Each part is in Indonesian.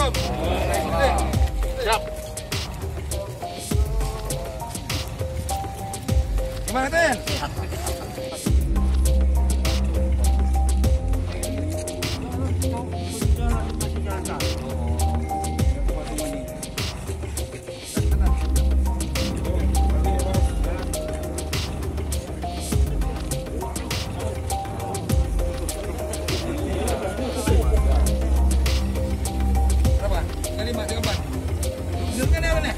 Siap. Gimana, Ten? Berapa? Kali 5, 3, 4. Bener kan ya, Ren?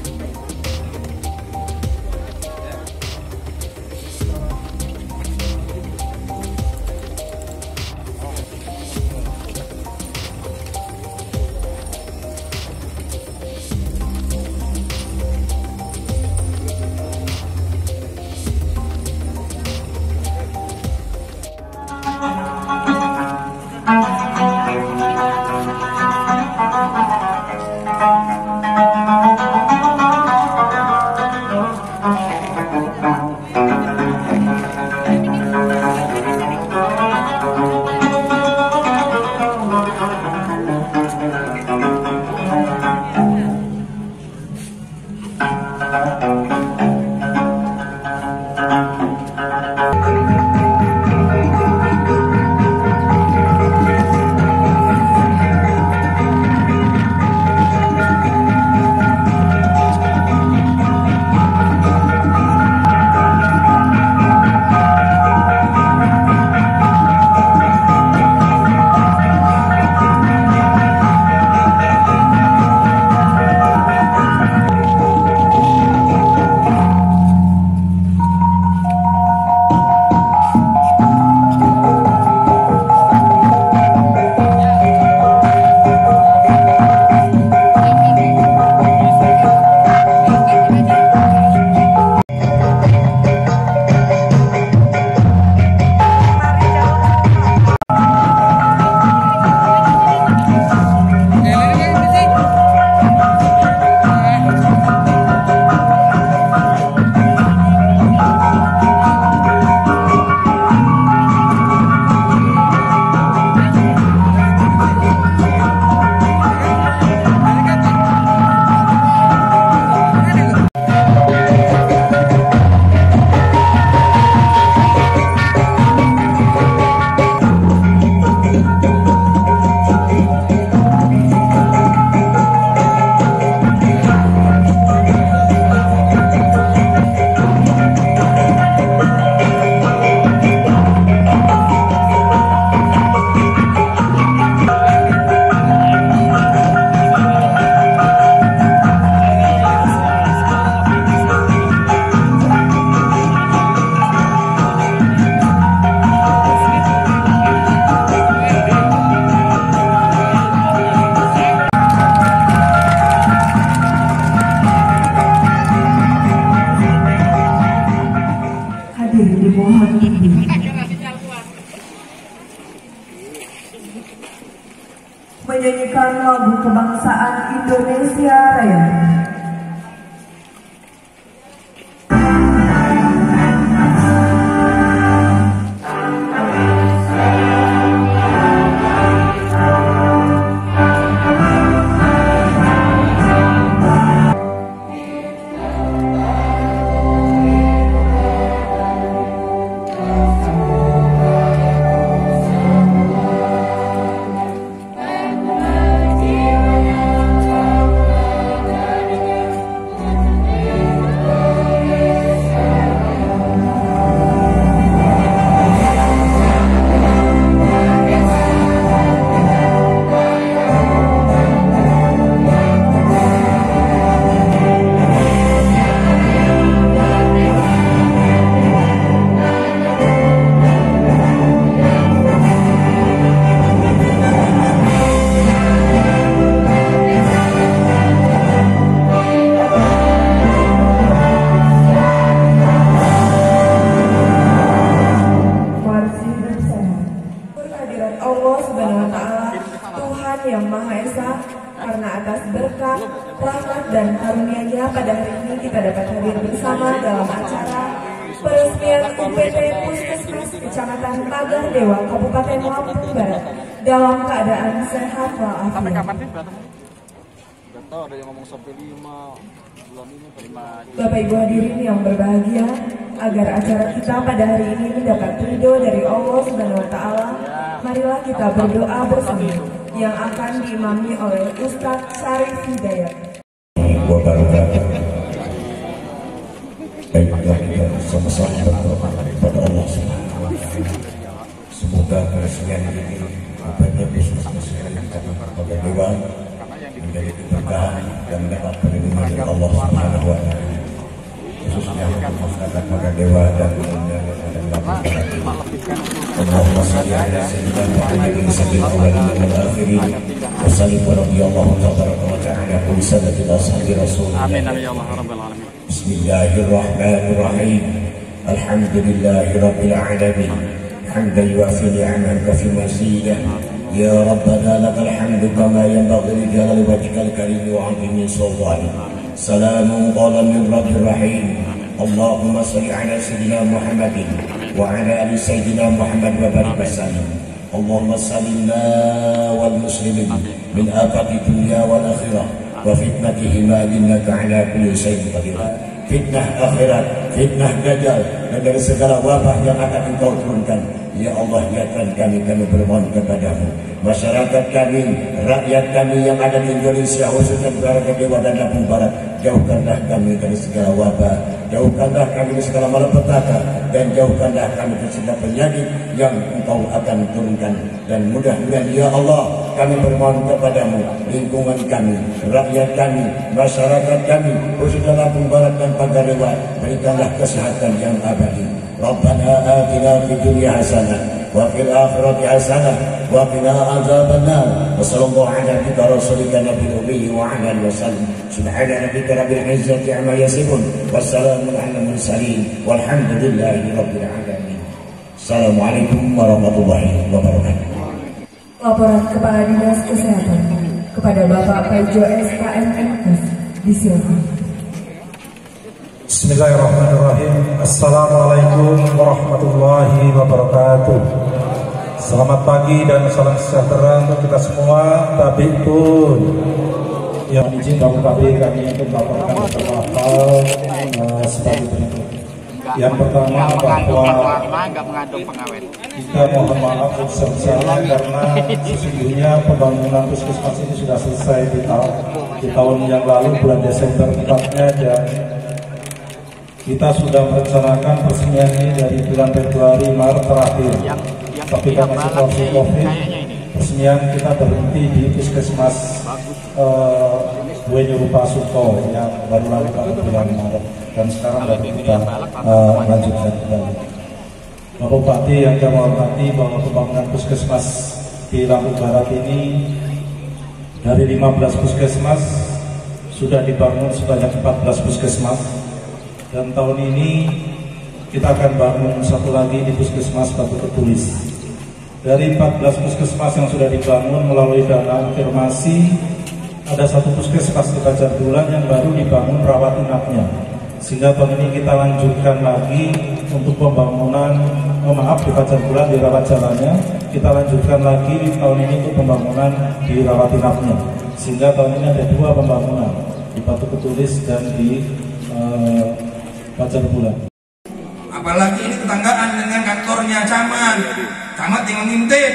menyanyikan lagu kebangsaan Indonesia Raya. Yang Maha Esa, karena atas berkah, rahmat dan karunia-Nya pada hari ini kita dapat hadir bersama dalam acara peresmian UPT Puskesmas Kecamatan Pagar Dewa, Kabupaten Lampung Barat dalam keadaan sehat walafiat. tahu ada yang ngomong sampai 5 bulan ini 5. Bapak Ibu hadirin yang berbahagia, agar acara kita pada hari ini mendapat ridho dari Allah Subhanahu wa taala, marilah kita berdoa bersama yang akan diimami oleh Ustadz Syarif Hidayat. Baiklah kita sama-sama berdoa kepada Allah Subhanahu wa taala. Semoga peresmian ini upaya bisnis masyarakat kepada Dewan menjadi keberkahan dan mendapat perlindungan dari Allah Subhanahu wa taala. Khususnya untuk masyarakat pada Dewa dan Allahumma shalli ala sayyidina Muhammadin sallallahu alaihi wa akhirin wa sallim wa radhiyallahu tabaraka wa ta'ala kulli sadatil ashabi rasulillah. Amin amin ya Allah rabbal alamin. Bismillahirrahmanirrahim. Alhamdulillahi rabbil alamin. Hamdan yuafi ni'amahu wa fi mazidah. Ya Rabbana lakal hamdu kama yanbaghi li jalali wajhikal karim wa 'azimi sultanik. Salamun qawlan min rabbir rahim. Allahumma shalli ala sayyidina Muhammadin wa ala ali sayyidina Muhammad wa barik wa sallim. Allahumma sallimna wal muslimin min afati dunya wal akhirah wa fitnatihima innaka ala kulli syai'in qadir. Fitnah akhirat, fitnah dajjal, dan dari segala wabah yang akan Engkau turunkan. Ya Allah, ya Tuhan kami bermohon kepadamu. Masyarakat kami, rakyat kami yang ada di Indonesia, khususnya di Dewa dan Lampung Barat, jauhkanlah kami dari segala wabah, jauhkanlah kami dari segala malapetaka, dan jauhkanlah kami dari segala penyakit yang Engkau akan turunkan. Dan mudah-mudahan ya Allah, kami bermohon kepadamu, lingkungan kami, rakyat kami, masyarakat kami, khususnya Lampung Barat dan Pagarewa, berikanlah kesehatan yang abadi. Rabbana atina fid dunya hasanah wa fil akhirati hasanah wa qina azabannar. Wa sallallahu ala nabiyyina rasulika nabiyil ummi wa ala alihi wasallam. Subhana rabbika rabbil izzati amma yasifun wassalamun alal mursalin walhamdulillahi rabbil alamin. Assalamualaikum warahmatullahi wabarakatuh. Laporan Kepala Dinas Kesehatan kepada Bapak Paijo SKM Menkes disilakan. Bismillahirrahmanirrahim. Assalamualaikum warahmatullahi wabarakatuh. Selamat pagi dan salam sejahtera untuk kita semua. Tabipun yang izin Bapak kami untuk melaporkan beberapa hal sebagai berikut. Yang pertama bahwa kita mohon maaf sebesar-besarnya karena sesungguhnya pembangunan puskesmas ini sudah selesai di tahun yang lalu bulan Desember tepatnya, dan kita sudah merencanakan peresmian ini dari bulan Februari Maret terakhir. Tapi karena situasi COVID, peresmian kita berhenti di puskesmas Buenyerupa Suko yang baru lalu pada bulan Maret, dan sekarang baru kita lanjutkan kembali. Bapak Bupati yang kami hormati, bahwa pembangunan puskesmas di Lampung Barat ini dari 15 puskesmas sudah dibangun sebanyak 14 puskesmas. Dan tahun ini kita akan bangun satu lagi di puskesmas Batu Ketulis. Dari 14 puskesmas yang sudah dibangun melalui dana afirmasi, ada satu puskesmas di Banjar Bulan yang baru dibangun rawat inapnya. Sehingga tahun ini kita lanjutkan lagi untuk pembangunan, di Banjar Bulan di rawat jalannya, kita lanjutkan lagi tahun ini untuk pembangunan di rawat inapnya. Sehingga tahun ini ada 2 pembangunan di Batu Ketulis dan di Banjar Bulan. Apalagi ini tetanggaan dengan kantornya camat. Camat tinggal ngintip,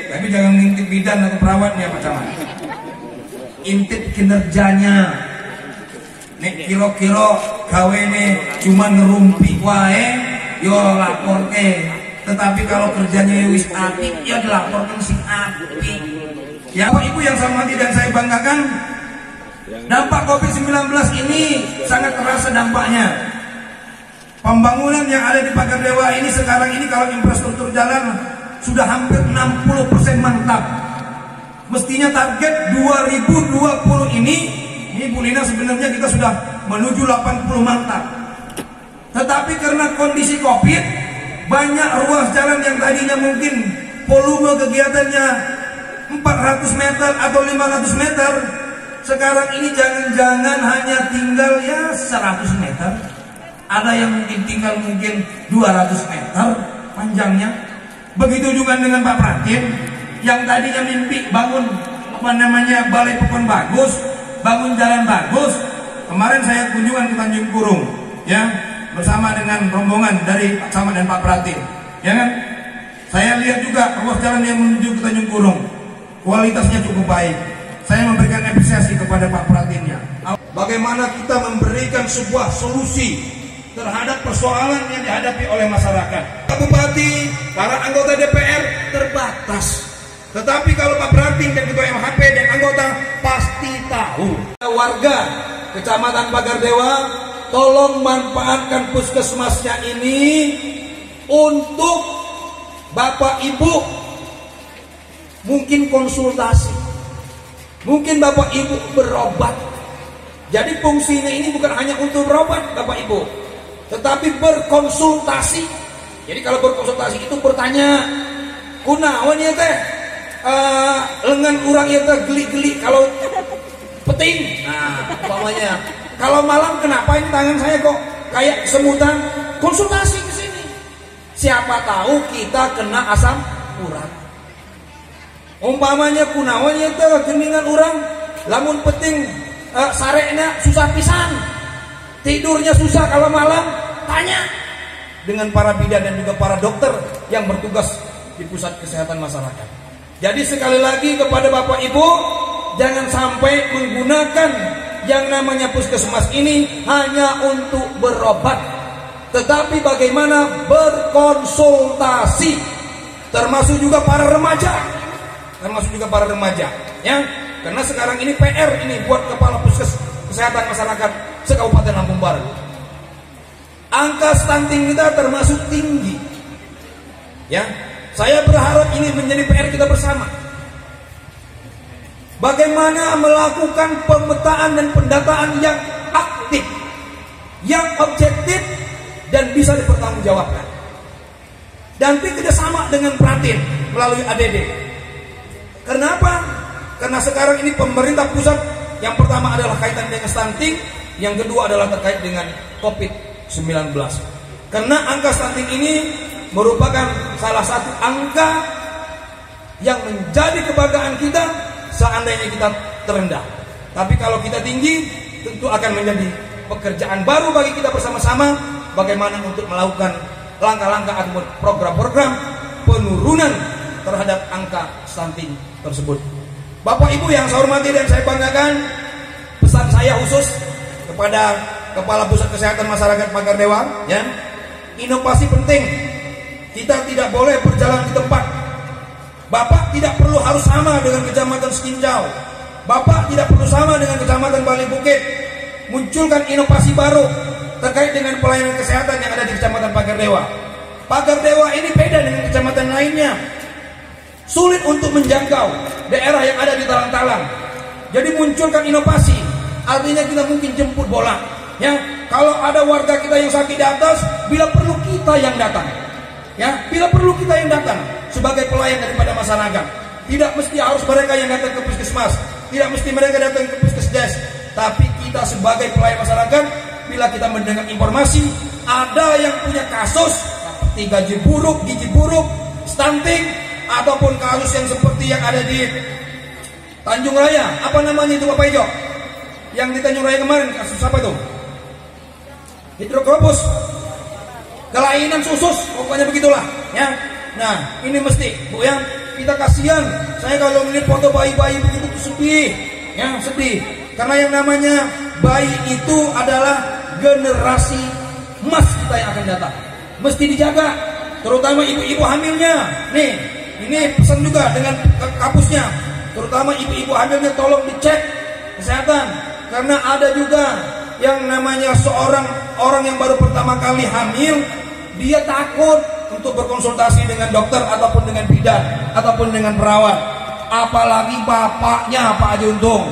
tapi jangan ngintip bidan atau perawatnya Pak Camat. Intip kinerjanya. Nek kira-kira gawene cuma ngerumpi wae, yo laporke. Tetapi kalau kerjanya wis apik, ya dilaporkan sing apik. Ya Bapak Ibu yang saya hormati dan saya banggakan, dampak COVID-19 ini sangat terasa dampaknya. Pembangunan yang ada di Pagardewa ini sekarang ini kalau infrastruktur jalan sudah hampir 60% mantap. Mestinya target 2020 ini Bu Lina sebenarnya kita sudah menuju 80 mantap. Tetapi karena kondisi COVID, banyak ruas jalan yang tadinya mungkin volume kegiatannya 400 meter atau 500 meter, sekarang ini jangan-jangan hanya tinggal ya 100 meter. Ada yang mungkin tinggal 200 meter panjangnya. Begitu juga dengan Pak Pratin yang tadinya mimpi bangun balai pokon bagus, bangun jalan bagus. Kemarin saya kunjungan ke Tanjung Kurung, ya, bersama dengan rombongan dari Pak Camat dan Pak Pratin, ya kan? Saya lihat juga ruas jalan yang menuju ke Tanjung Kurung, kualitasnya cukup baik. Saya memberikan apresiasi kepada Pak Pratinnya. Bagaimana kita memberikan sebuah solusi terhadap persoalan yang dihadapi oleh masyarakat. Pak Bupati, para anggota DPR terbatas. Tetapi kalau Pak Pratin dan Ketua MHP dan anggota pasti tahu. Warga Kecamatan Pagardewa, tolong manfaatkan puskesmasnya ini untuk Bapak Ibu mungkin konsultasi, mungkin Bapak Ibu berobat. Jadi fungsinya ini bukan hanya untuk berobat Bapak Ibu, tetapi berkonsultasi. Jadi kalau berkonsultasi itu bertanya, kunaon ya teh, lengan urang ya teh geli-geli kalau peting. Nah, umpamanya kalau malam kenapa ini tangan saya kok kayak semutan? Konsultasi ke sini. Siapa tahu kita kena asam urat. Umpamanya kunaon ya teh geningan urang lamun peting sarekna susah pisan. Tidurnya susah kalau malam, tanya dengan para bidan dan juga para dokter yang bertugas di pusat kesehatan masyarakat. Jadi sekali lagi kepada Bapak Ibu, jangan sampai menggunakan yang namanya puskesmas ini hanya untuk berobat, tetapi bagaimana berkonsultasi, termasuk juga para remaja, ya. Karena sekarang ini PR ini buat kepala puskes kesehatan masyarakat se-Kabupaten Lampung Barat. Angka stunting kita termasuk tinggi, ya. Saya berharap ini menjadi PR kita bersama. Bagaimana melakukan pemetaan dan pendataan yang aktif, yang objektif, dan bisa dipertanggungjawabkan. Dan kerjasama dengan Pratin melalui ADD. Kenapa? Karena sekarang ini pemerintah pusat yang pertama adalah kaitan dengan stunting, yang kedua adalah terkait dengan COVID-19. Karena angka stunting ini merupakan salah satu angka yang menjadi kebanggaan kita seandainya kita terendah. Tapi kalau kita tinggi, tentu akan menjadi pekerjaan baru bagi kita bersama-sama bagaimana untuk melakukan langkah-langkah ataupun program-program penurunan terhadap angka stunting tersebut. Bapak Ibu yang saya hormati dan saya banggakan, pesan saya khusus kepada Kepala Pusat Kesehatan Masyarakat Pagardewa, ya, inovasi penting. Kita tidak boleh berjalan di tempat. Bapak tidak perlu harus sama dengan Kecamatan Sekinjau. Bapak tidak perlu sama dengan Kecamatan Bali Bukit. Munculkan inovasi baru terkait dengan pelayanan kesehatan yang ada di Kecamatan Pagardewa. Pagardewa ini beda dengan kecamatan lainnya. Sulit untuk menjangkau daerah yang ada di talang-talang. Jadi munculkan inovasi. Artinya kita mungkin jemput bola. Ya, kalau ada warga kita yang sakit di atas, bila perlu kita yang datang. Ya, bila perlu kita yang datang sebagai pelayan daripada masyarakat. Tidak mesti harus mereka yang datang ke puskesmas, tidak mesti mereka datang ke puskesdes, tapi kita sebagai pelayan masyarakat, bila kita mendengar informasi ada yang punya kasus seperti gizi buruk, stunting, ataupun kasus yang seperti yang ada di Tanjung Raya, apa namanya itu Bapak Ijo? Yang di Tanjung Raya kemarin kasus apa itu? Hidrokropus, kelainan susus, pokoknya begitulah, ya. Nah, ini mesti, Bu, ya, kita kasihan. Saya kalau melihat foto bayi-bayi begitu sedih, ya, sedih. Karena yang namanya bayi itu adalah generasi emas kita yang akan datang. Mesti dijaga, terutama ibu-ibu hamilnya. Nih, ini pesan juga dengan kapusnya, terutama ibu-ibu hamilnya tolong dicek kesehatan. Karena ada juga yang namanya seorang orang yang baru pertama kali hamil, dia takut untuk berkonsultasi dengan dokter ataupun dengan bidan ataupun dengan perawat. Apalagi bapaknya Pak Haji Untung,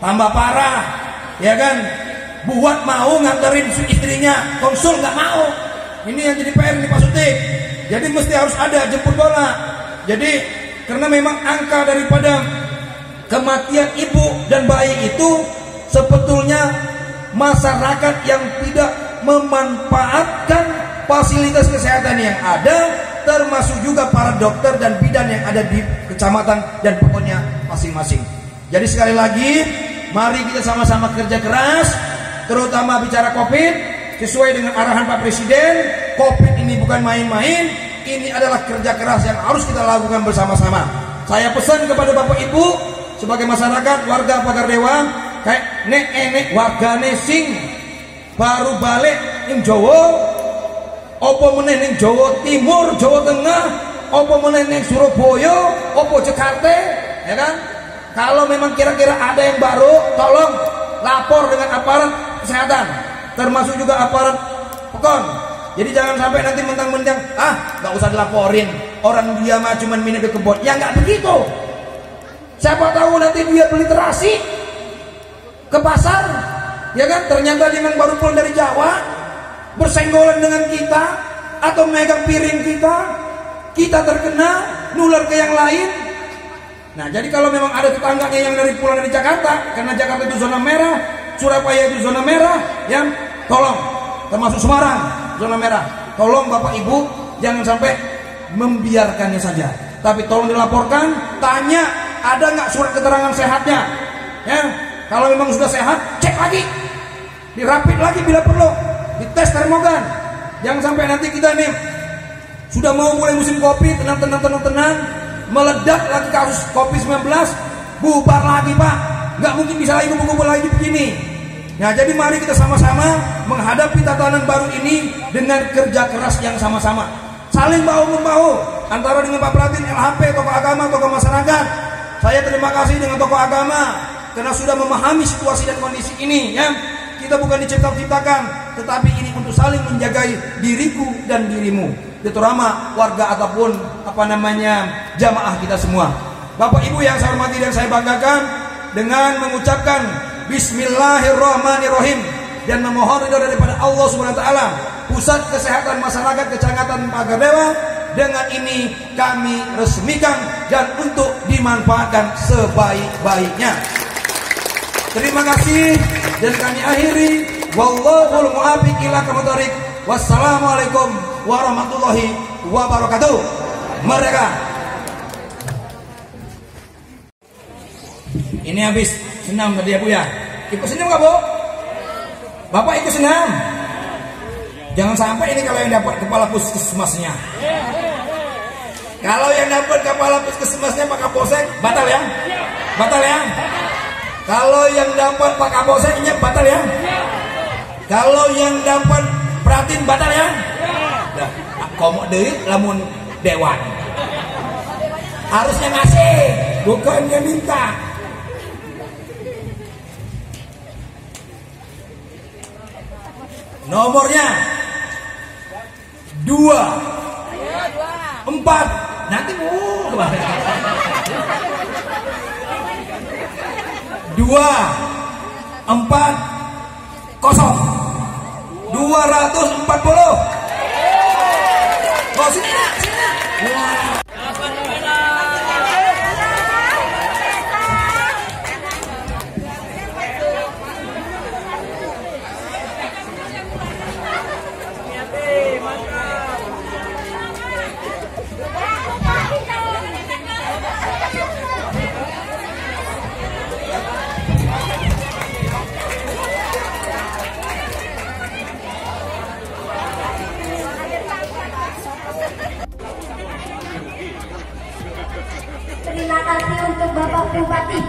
tambah parah, ya kan? Buat mau nganterin istrinya konsul nggak mau. Ini yang jadi PR nih Pak Sutik. Jadi mesti harus ada jemput bola. Jadi karena memang angka daripada kematian ibu dan bayi itu sebetulnya masyarakat yang tidak memanfaatkan fasilitas kesehatan yang ada, termasuk juga para dokter dan bidan yang ada di kecamatan dan pokoknya masing-masing. Jadi sekali lagi mari kita sama-sama kerja keras, terutama bicara COVID, sesuai dengan arahan Pak Presiden. COVID ini bukan main-main, ini adalah kerja keras yang harus kita lakukan bersama-sama. Saya pesan kepada Bapak Ibu sebagai masyarakat, warga Pagar Dewa, kayak nek wargane sing baru balik ning Jawa, apa meneh ning Jawa Timur, Jawa Tengah, apa meneh ning Surabaya, apa Jakarta, ya kan? Kalau memang kira-kira ada yang baru, tolong lapor dengan aparat kesehatan, termasuk juga aparat POKON. Jadi jangan sampai nanti mentang-mentang nggak usah dilaporin, orang dia mah cuma minum di kebun. Ya nggak begitu. Siapa tahu nanti dia beli terasi ke pasar, ya kan? Ternyata dia baru pulang dari Jawa, bersenggolan dengan kita atau megang piring kita terkena, nular ke yang lain. Nah, jadi kalau memang ada tetangganya yang pulang dari Jakarta, karena Jakarta itu zona merah, Surabaya itu zona merah, ya tolong, termasuk Semarang zona merah, tolong Bapak Ibu jangan sampai membiarkannya saja, tapi tolong dilaporkan, tanya ada nggak surat keterangan sehatnya, ya. Kalau memang sudah sehat, cek lagi, dirapid lagi bila perlu, dites termogan. Jangan sampai nanti kita nih sudah mau mulai musim kopi, tenang, meledak lagi kasus COVID-19, bubar lagi Pak, nggak mungkin bisa lagi kumpul-kumpul lagi begini. Nah, jadi mari kita sama-sama menghadapi tatanan baru ini dengan kerja keras yang sama-sama, saling bahu-membahu antara dengan Pak Pratin, LHP, tokoh agama, tokoh masyarakat. Saya terima kasih dengan tokoh agama karena sudah memahami situasi dan kondisi ini, ya. Kita bukan diciptakan, tetapi ini untuk saling menjaga diriku dan dirimu, terutama warga ataupun jamaah kita semua. Bapak Ibu yang saya hormati dan saya banggakan, dengan mengucapkan Bismillahirrahmanirrahim dan memohon ridho daripada Allah Subhanahu wa taala, Pusat Kesehatan Masyarakat Kecamatan Pagar Dewa dengan ini kami resmikan dan untuk dimanfaatkan sebaik-baiknya. Terima kasih dan kami akhiri. Wallahul muwaffiq ila aqwamit thoriq. Wassalamualaikum warahmatullahi wabarakatuh. Merdeka. Ini habis senam tadi ya Bu ya. Ikut senam nggak Bu? Bapak ikut senam. Jangan sampai ini kalau yang dapat kepala puskesmasnya. Kalau yang dapat kepala puskesmasnya Pak Kapolsek batal ya? Batal ya? Kalau yang dapat Pak Kapolseknya batal ya? Kalau yang dapat Pratin batal ya? Nah, komo deui lamun dewan. Harusnya ngasih, bukannya minta. Nomornya 2 4 nanti 2 4 0 240. Oh sini nak, sini nak. Terima kasih untuk Bapak Bupati.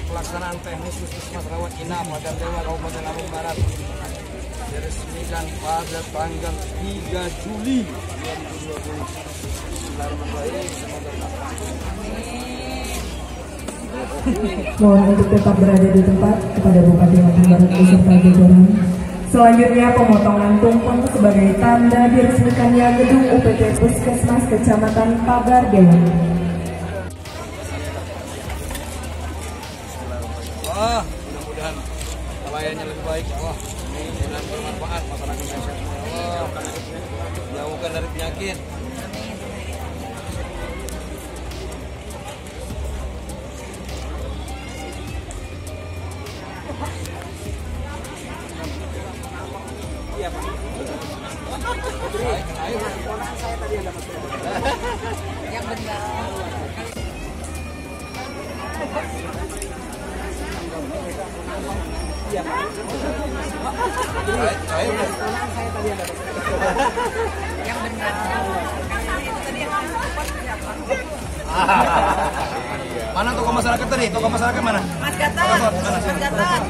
Pelaksanaan teknis Puskesmas Rawat Inap Pagar Dewa Kabupaten Lampung Barat diresmikan pada tanggal 3 Juli 2020. Mohon untuk tetap berada di tempat kepada Bupati Lampung Barat beserta jajaran. Selanjutnya pemotongan tumpeng sebagai tanda diresmikannya gedung UPT Puskesmas Kecamatan Pagar Dewa. Mudah-mudahan pelayanannya lebih baik. Mudah-mudahan bermanfaat masyarakat Indonesia semua. Jauhkan dari penyakit. Iya Pak. Yang benar. Iya. Saya tadi ada. Yang benar. Mana tokoh masyarakat tadi? Tokoh masyarakat mana? Mas Gatot. Mas Gatot.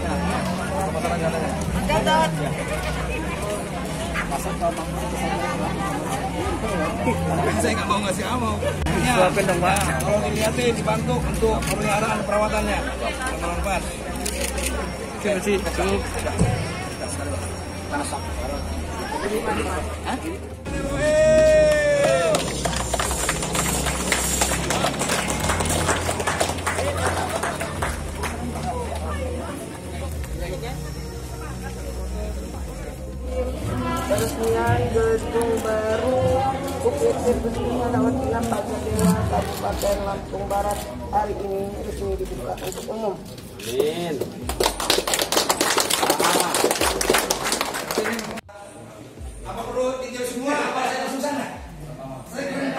Mas Gatot. Saya nggak mau ngasih amau. Suapin dong, Pak. Kalau dilihatin dibantu untuk pemeliharaan perawatannya. Bermanfaat. Kasih. Peresmian gedung baru UPT Pusat Rawat Inap Pagar Dewa Kabupaten Lampung Barat hari ini resmi dibuka untuk umum. Amin. Apa perlu dijual semua? Apa saya susah nggak? Saya kira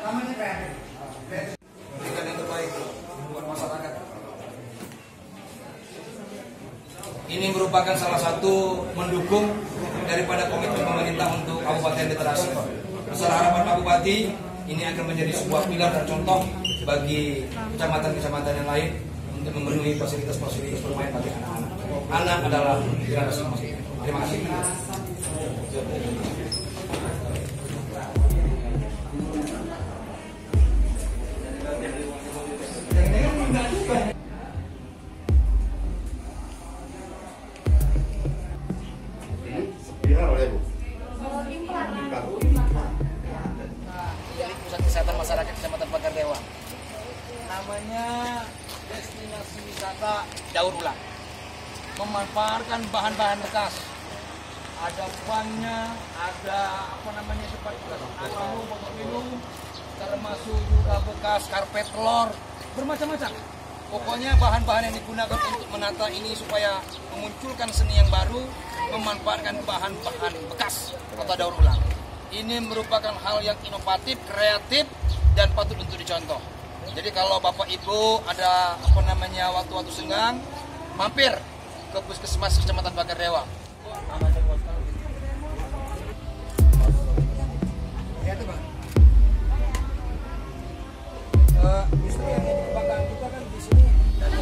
tamannya kreatif. Berikan yang terbaik buat masyarakat. Ini merupakan salah satu mendukung daripada komitmen pemerintah untuk Kabupaten Literasi. Besar harapan Pak Bupati, ini akan menjadi sebuah pilar dan contoh bagi kecamatan-kecamatan yang lain untuk memenuhi fasilitas-fasilitas bermain bagi anak-anak. Anak adalah generasi emas. Terima kasih. Pusat Kesehatan Masyarakat Kecamatan Pagar Dewa. Namanya destinasi wisata daur ulang. Memanfaatkan bahan-bahan bekas. Ada bannya, ada seperti bekas minum, botol minum, termasuk juga bekas karpet telur, bermacam-macam. Pokoknya bahan-bahan yang digunakan untuk menata ini supaya memunculkan seni yang baru, memanfaatkan bahan-bahan bekas atau daur ulang. Ini merupakan hal yang inovatif, kreatif, dan patut untuk dicontoh. Jadi kalau Bapak Ibu ada waktu-waktu senggang, mampir ke Puskesmas Kecamatan Pagar Dewa. Justru yang merupakan kita kan di sini dari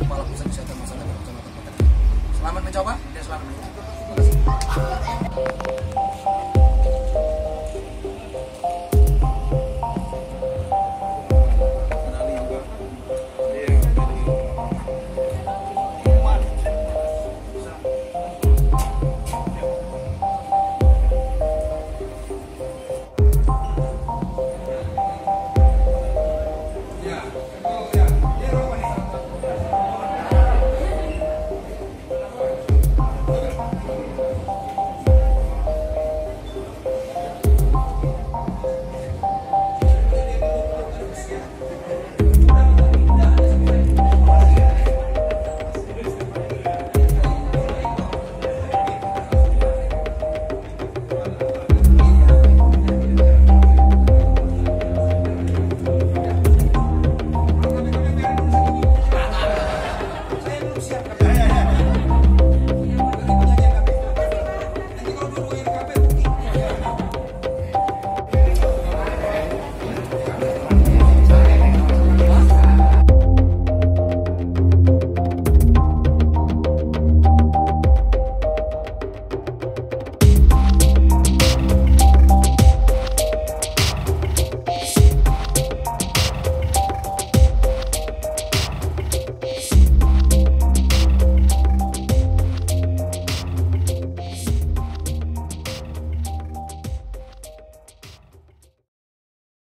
Kepala Pusat Kesehatan Masyarakat Kecamatan Pagar Dewa. Selamat mencoba dan selamat menikmati. Terima kasih.